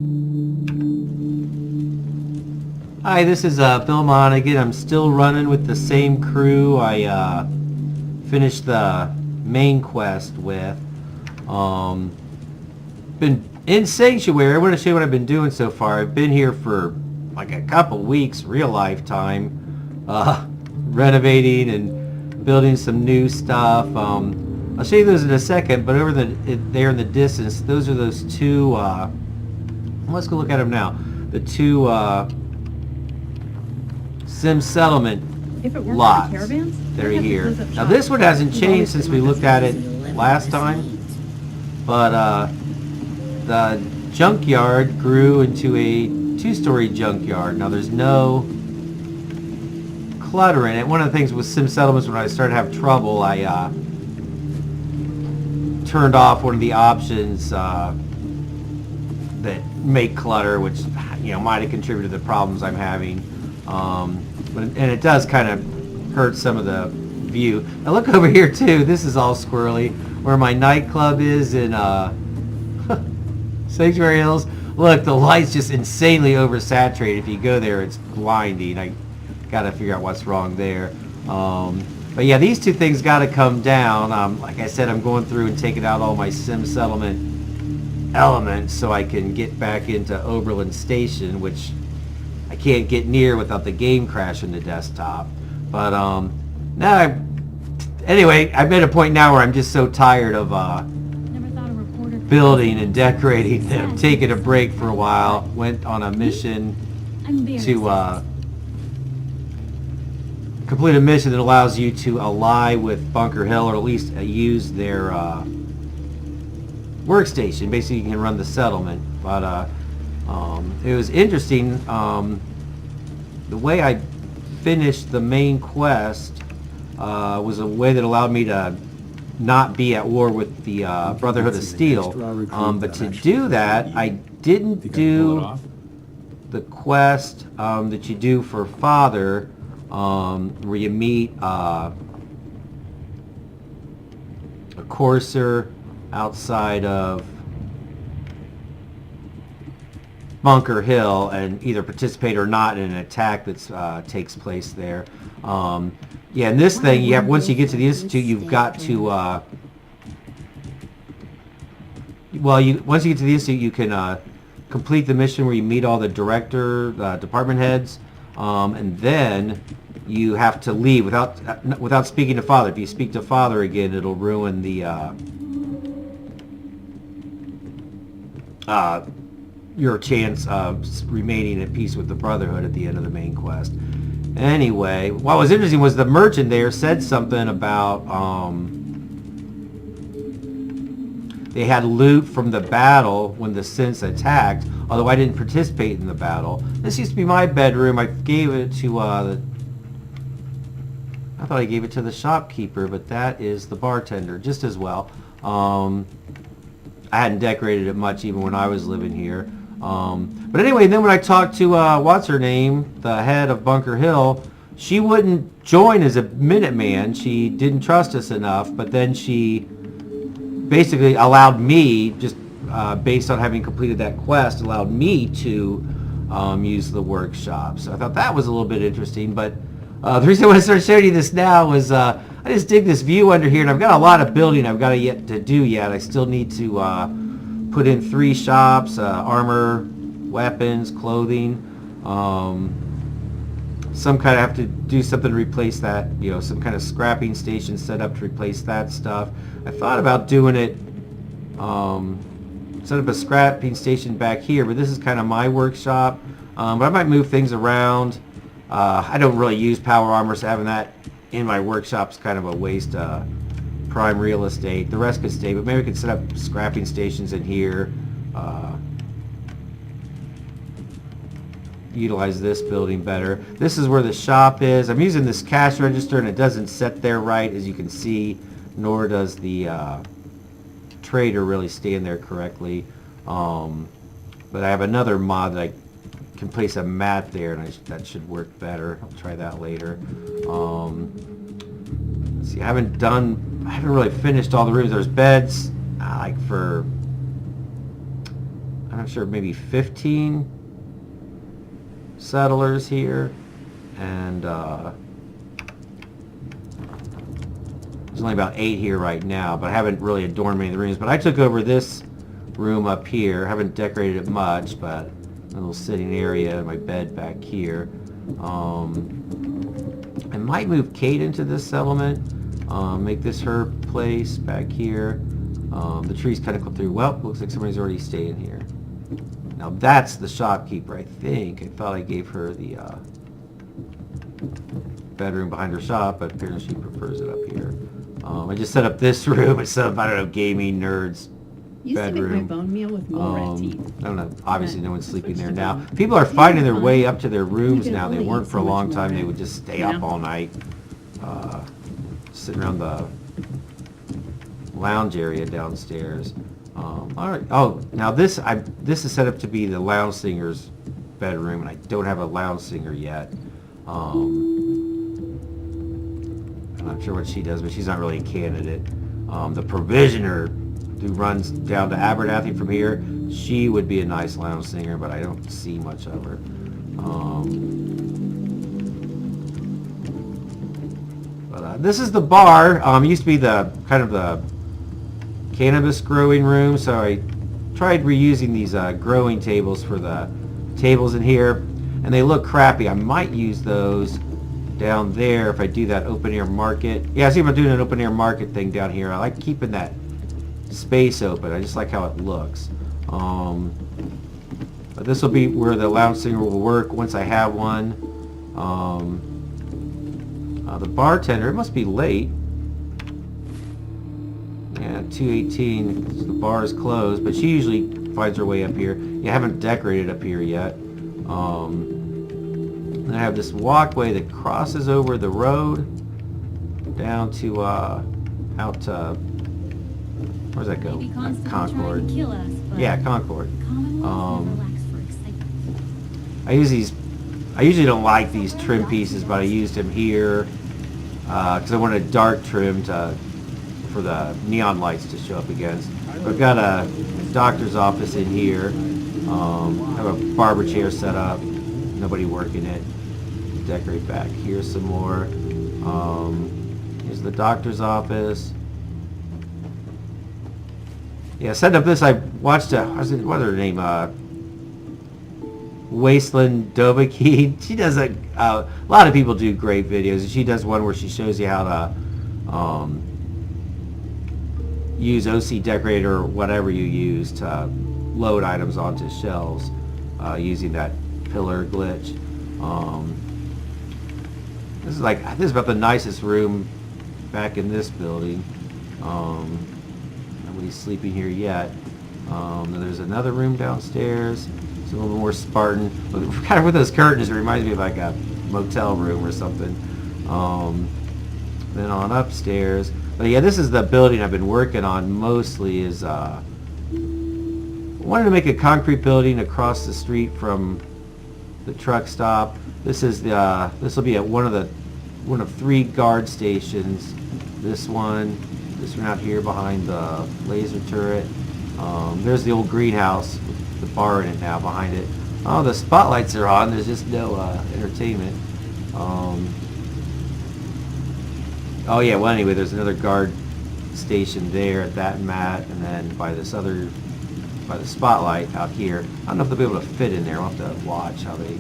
Hi, this is Bill Monaghan. I'm still running with the same crew I finished the main quest with. Um, been in Sanctuary. I want to show you what I've been doing so far. I've been here for like a couple weeks, real life time, renovating and building some new stuff. I'll show you those in a second, but over there in the distance, those are those two, let's go look at them now. The two Sim Settlement lots. They're here. Now this one hasn't changed since we looked at it last time, but the junkyard grew into a two-story junkyard. Now there's no clutter in it. One of the things with Sim Settlements, when I started to have trouble, I turned off one of the options that make clutter, which might have contributed to the problems I'm having. And it does kind of hurt some of the view. Now look over here too. This is all squirrely. Where my nightclub is in Sanctuary Hills. Look, the light's just insanely oversaturated. If you go there, it's blinding. I got to figure out what's wrong there. But yeah, these two things got to come down. Like I said, I'm going through and taking out all my Sim Settlement elements so I can get back into Oberlin Station, which I can't get near without the game crashing the desktop. But anyway, I'm at a point now where I'm just so tired of building and decorating that I'm taking a break for a while. Went on a mission to complete a mission that allows you to ally with Bunker Hill, or at least use their workstation. Basically, you can run the settlement. But it was interesting. The way I finished the main quest was a way that allowed me to not be at war with the Brotherhood of Steel. But to do that, I didn't do the quest that you do for Father, where you meet a courser outside of Bunker Hill and either participate or not in an attack that takes place there. Yeah, and this thing, you have, once you get to the Institute, you've got to once you get to the Institute, you can complete the mission where you meet all the department heads, and then you have to leave without speaking to Father. If you speak to Father again, it'll ruin the your chance of remaining at peace with the Brotherhood at the end of the main quest. Anyway, what was interesting was the merchant there said something about they had loot from the battle when the Synths attacked, although I didn't participate in the battle. This used to be my bedroom. I gave it to I thought I gave it to the shopkeeper, but that is the bartender, just as well. I hadn't decorated it much even when I was living here. But anyway, then when I talked to what's her name, the head of Bunker Hill, she wouldn't join as a Minuteman. She didn't trust us enough, but then she basically allowed me, just based on having completed that quest, allowed me to use the workshop. So I thought that was a little bit interesting. But the reason I want to start showing you this now was I just dig this view under here, and I've got a lot of building I've got to do yet. I still need to put in 3 shops, armor, weapons, clothing. Some kind of have to do something to replace that, some kind of scrapping station set up to replace that stuff. I thought about doing it, set up a scrapping station back here, but this is kind of my workshop. But I might move things around. I don't really use power armor, so having that in my workshop is kind of a waste of prime real estate. The rest could stay, but maybe we could set up scrapping stations in here. Utilize this building better. This is where the shop is. I'm using this cash register and it doesn't set there right, as you can see, nor does the trader really stand there correctly. But I have another mod that I can place a mat there, and that should work better. I'll try that later. Let's see, I haven't really finished all the rooms. There's beds, like for, I don't I'm sure maybe 15 settlers here, and there's only about 8 here right now, but I haven't really adorned many of the rooms. But I took over this room up here. Haven't decorated it much, but a little sitting area, my bed back here. I might move Kate into this settlement, make this her place back here. The trees kind of come through. Well, looks like somebody's already staying here. Now that's the shopkeeper, I think. I thought I gave her the bedroom behind her shop, but apparently she prefers it up here. I just set up this room. I set up, I don't know, gaming nerds bedroom. Used to make my bone meal with mole rat teeth. I don't know. Obviously, no one's sleeping there now. People are finding their way up to their rooms now. They weren't for a long time. They would just stay up all night, sitting around the lounge area downstairs. All right. Oh, now this is set up to be the lounge singer's bedroom, and I don't have a lounge singer yet. I'm not sure what she does, but she's not really a candidate. The provisioner, who runs down to Abernathy from here, she would be a nice lounge singer, but I don't see much of her. This is the bar. It used to be the kind of the cannabis growing room, so I tried reusing these growing tables for the tables in here, and they look crappy. I might use those down there if I do that open air market. Yeah, see if I'm doing an open air market thing down here. I like keeping that space open. I just like how it looks. But this will be where the lounge singer will work once I have one. The bartender, it must be late. Yeah, 2:18. The bar is closed, but she usually finds her way up here. You haven't decorated up here yet. And I have this walkway that crosses over the road down to out to, where's that go? Concord. Yeah, Concord. I usually don't like these trim pieces, but I used them here because I wanted a dark trim for the neon lights to show up against. I've got a doctor's office in here. Have a barber chair set up. Nobody working it. Decorate back here some more. Here's the doctor's office. Yeah, setting up this, I watched what's her name? Wasteland Dovahkiin. She does a lot of people do great videos. She does one where she shows you how to use OC Decorator or whatever you use to load items onto shelves using that pillar glitch. This is about the nicest room back in this building. Nobody's sleeping here yet. There's another room downstairs. It's a little more Spartan. Kind of with those curtains, it reminds me of like a motel room or something. Then on upstairs. But yeah, this is the building I've been working on mostly. Is I wanted to make a concrete building across the street from the truck stop. This is the this will be at one of 3 guard stations. This one out here behind the laser turret. There's the old greenhouse with the bar in it now behind it. Oh, the spotlights are on. There's just no entertainment. Oh yeah, well anyway, there's another guard station there at that mat, and then by the spotlight out here. I don't know if they'll be able to fit in there. I'll have to watch how they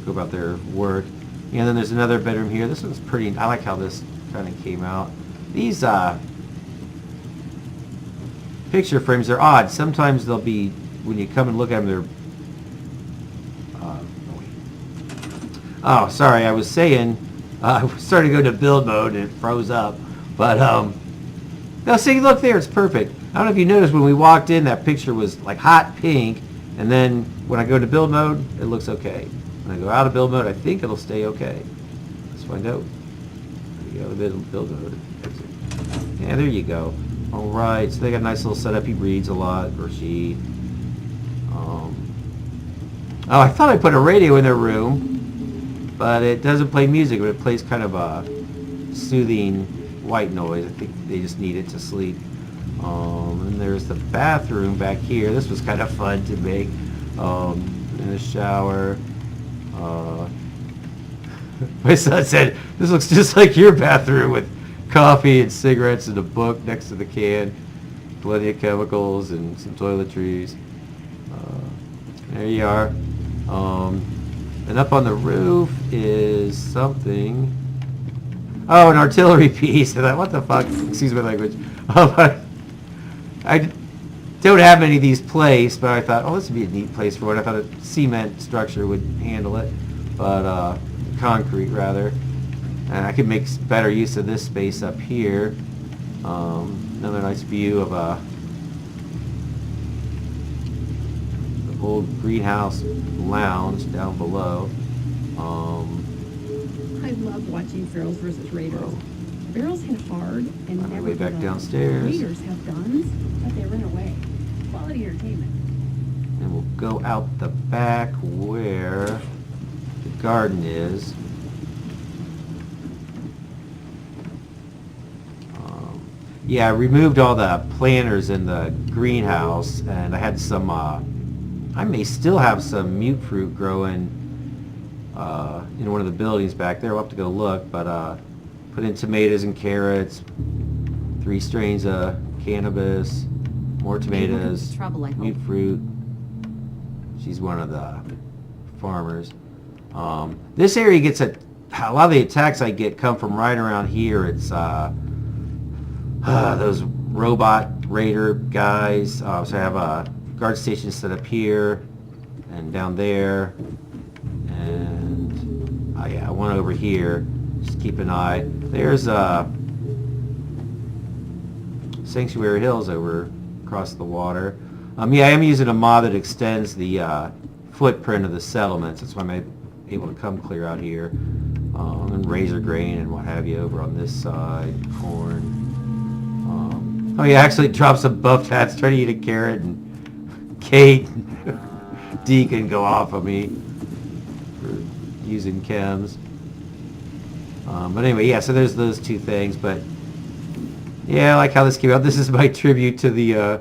go about their work. And then there's another bedroom here. This one's pretty. I like how this kind of came out. These picture frames are odd. Sometimes they'll be, when you come and look at them, they're oh, sorry, I was saying I started to go to build mode and it froze up. But now see, look there, it's perfect. I don't know if you noticed when we walked in, that picture was like hot pink, and then when I go to build mode, it looks okay. When I go out of build mode, I think it'll stay okay. Let's find out. There you go, build mode. Exit. Yeah, there you go. All right, so they got a nice little setup. He reads a lot, or she. Oh, I thought I put a radio in their room, but it doesn't play music, but it plays kind of a soothing white noise. I think they just need it to sleep. And there's the bathroom back here. This was kind of fun to make. In the shower. My son said, this looks just like your bathroom with coffee and cigarettes and a book next to the can. Plenty of chemicals and some toiletries. There you are. And up on the roof is something. Oh, an artillery piece. I thought, what the fuck? Excuse my language. I don't have many of these placed, but I thought, oh, this would be a neat place for it. I thought a cement structure would handle it, but concrete rather. And I could make better use of this space up here. Another nice view of the old greenhouse lounge down below. I love watching Ferals versus Raiders. Oh. Ferals hit hard and On my never way back give up. downstairs. Raiders have guns, but they run away. Quality entertainment. And we'll go out the back where the garden is. Yeah, I removed all the planters in the greenhouse, and I had some, I may still have some mute fruit growing in one of the buildings back there. We'll have to go look, but put in tomatoes and carrots, 3 strains of cannabis, more tomatoes, Trouble, I hope. mute fruit. She's one of the farmers. This area gets a lot of the attacks I get come from right around here. It's those robot raider guys. So I have a guard station set up here and down there, and yeah, one over here. Just keep an eye. There's Sanctuary Hills over across the water. Yeah, I am using a mod that extends the footprint of the settlements. That's why I'm able to come clear out here. And razor grain and what have you over on this side, corn. Oh yeah, actually dropped some buff hats trying to eat a carrot, and Kate and Deacon go off of me for using chems. But anyway, yeah, so there's those 2 things, but yeah, I like how this came out. This is my tribute to the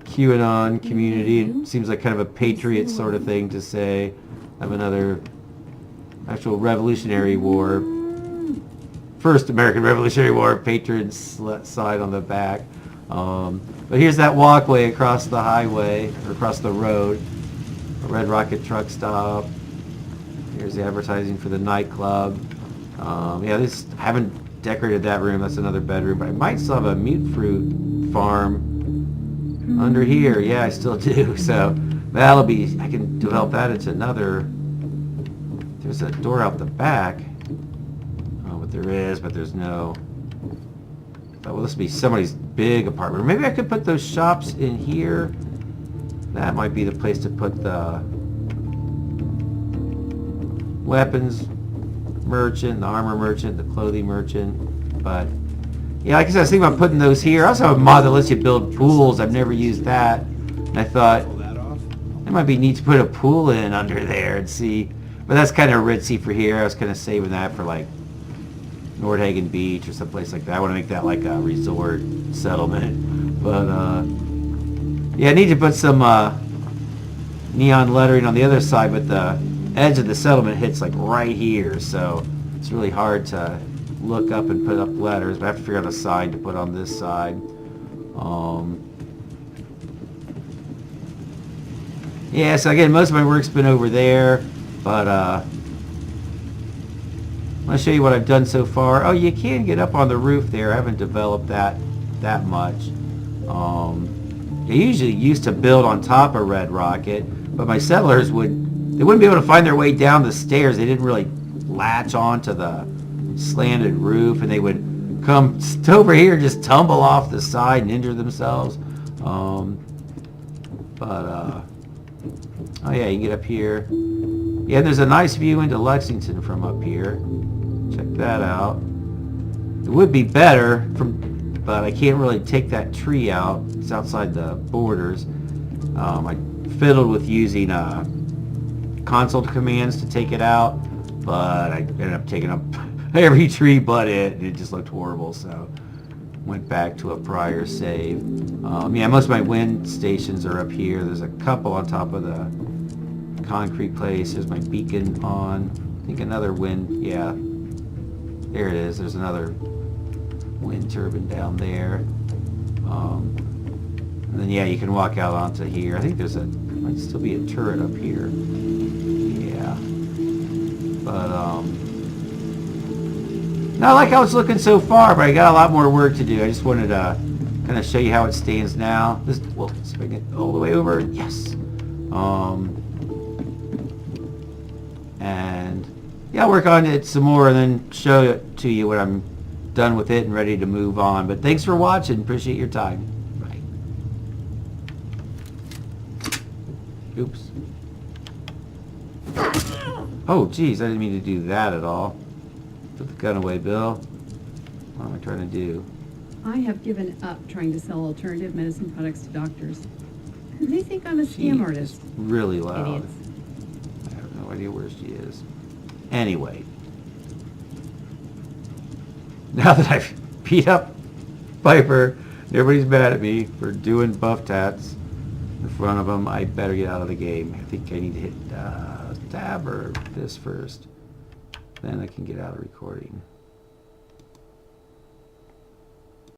QAnon community. It seems like kind of a patriot sort of thing to say. I have another actual Revolutionary War, first American Revolutionary War patron sign on the back. But here's that walkway across the highway, or across the road. A Red Rocket truck stop. Here's the advertising for the nightclub. Yeah, I haven't decorated that room. That's another bedroom, but I might still have a mute fruit farm under here. Yeah, I still do. So that'll be, I can develop that into another. There's a door out the back. There is, but there's no. Oh, well, this would be somebody's big apartment. Or maybe I could put those shops in here. That might be the place to put the weapons merchant, the armor merchant, the clothing merchant. But yeah, like I said, I was thinking about putting those here. I also have a mod that lets you build pools. I've never used that, and I thought it might be neat to put a pool in under there and see. But that's kind of ritzy for here. I was kind of saving that for like Nordhagen Beach or someplace like that. I want to make that like a resort settlement. But yeah, I need to put some neon lettering on the other side, but the edge of the settlement hits like right here, so it's really hard to look up and put up letters, but I have to figure out a sign to put on this side. Yeah, so again, most of my work's been over there, but I'm going to show you what I've done so far. Oh, you can get up on the roof there. I haven't developed that much. I usually used to build on top of Red Rocket, but my settlers wouldn't be able to find their way down the stairs. They didn't really latch onto the slanted roof, and they would come over here and just tumble off the side and injure themselves. Oh yeah, you can get up here. Yeah, there's a nice view into Lexington from up here. Check that out. It would be better, but I can't really take that tree out. It's outside the borders. I fiddled with using console commands to take it out, but I ended up taking up every tree but it, and it just looked horrible. So went back to a prior save. Yeah, most of my wind stations are up here. There's a couple on top of the concrete place. There's my beacon on. I think another wind, yeah. There it is. There's another wind turbine down there. And then, yeah, you can walk out onto here. I think might still be a turret up here. Yeah. But, I like how it's looking so far, but I got a lot more work to do. I just wanted to kind of show you how it stands now. We'll swing it all the way over. Yes. And yeah, I'll work on it some more and then show it to you when I'm done with it and ready to move on. But thanks for watching. Appreciate your time. Bye. Oops. Oh, geez, I didn't mean to do that at all. Put the gun away, Bill. What am I trying to do? I have given up trying to sell alternative medicine products to doctors. They think I'm a scam artist. It's really loud. Idiots. I have no idea where she is. Anyway. Now that I've beat up Piper, everybody's mad at me for doing buff tats in front of them, I better get out of the game. I think I need to hit tab or this first. Then I can get out of recording.